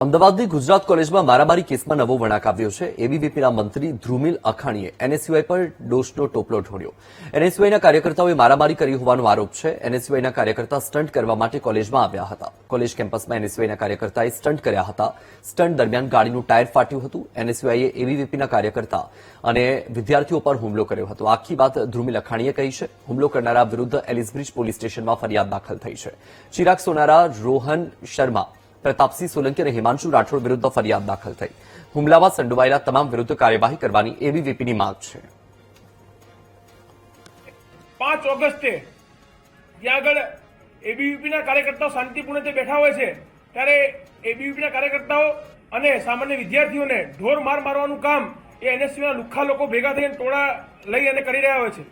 અમદાવાદની ગુજરાત કોલેજમાં મારામારી કેસમાં નવો વળાંક આવ્યો છે। એબીવીપીના મંત્રી ધ્રુમિલ અખાણીએ એનએસયુઆઈ પર દોષનો ટોપલો ઢોળ્યો। એનએસયુઆઈના કાર્યકર્તાઓએ મારામારી કરી હોવાનો આરોપ છે। એનએસયુઆઈના કાર્યકર્તા સ્ટન્ટ કરવા માટે કોલેજમાં આવ્યા હતા। કોલેજ કેમ્પસમાં એનએસયુઆઈના કાર્યકર્તાએ સ્ટન્ટ કર્યા હતા। સ્ટન્ટ દરમિયાન ગાડીનું ટાયર ફાટ્યું હતું। એનએસયુઆઈએ એબીવીપીના કાર્યકર્તા અને વિદ્યાર્થીઓ પર હુમલો કર્યો હતો। આખી વાત ધ્રુમિલ અખાણીએ કહી છે। હુમલો કરનારા વિરુદ્ધ એલિસબ્રિજ પોલીસ સ્ટેશનમાં ફરિયાદ દાખલ થઈ છે। ચિરાગ સોનારા, રોહન શર્મા, પ્રતાપસિંહ સોલંકી અને હિમાંશુ રાઠોડ વિરુદ્ધ ફરિયાદ દાખલ થઈ। હુમલામાં સંડોવાયેલા તમામ વિરુદ્ધ કાર્યવાહી કરવાની એબીવીપીની માંગ છે। 5 ઓગસ્ટે જ્યાં આગળ એબીવીપીના કાર્યકર્તાઓ શાંતિપૂર્ણ રીતે બેઠા હોય છે ત્યારે એબીવીપીના કાર્યકર્તાઓ અને સામાન્ય વિદ્યાર્થીઓને ઢોર માર મારવાનું કામ એ એનએસયુના લુખ્ખા લોકો ભેગા થઈને ટોળા લઈ અને કરી રહ્યા હોય છે।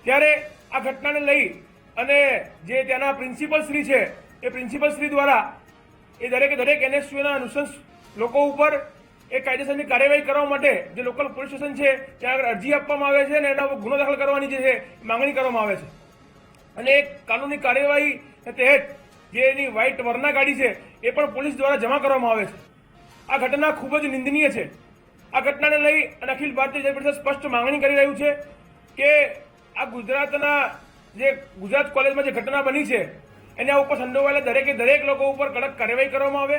ત્યારે આ ઘટનાને લઈ અને જે ત્યાંના પ્રિન્સિપલ શ્રી છે એ પ્રિન્સિપલ શ્રી દ્વારા એ દરેકે દરેક એનએસયુના નુસંસ લોકો ઉપર એ કાયદેસરની કાર્યવાહી કરવા માટે જે લોકલ પોલીસ સ્ટેશન છે ત્યાં આગળ અરજી આપવામાં આવે છે અને એના ઉપર ગુનો દાખલ કરવાની જે છે માંગણી કરવામાં આવે છે અને એક કાનૂની કાર્યવાહી તહેત જે એની વ્હાઇટ વર્ના ગાડી છે એ પણ પોલીસ દ્વારા જમા કરવામાં આવે છે। આ ઘટના ખૂબ જ નિંદનીય છે। આ ઘટનાને લઈ અને અખિલ ભારતીય જન પરિષદ સ્પષ્ટ માંગણી કરી રહ્યું છે કે આ ગુજરાત કોલેજમાં જે ઘટના બની છે એના ઉપર સંડોવાયેલા દરેકે દરેક લોકો ઉપર કડક કાર્યવાહી કરવામાં આવે।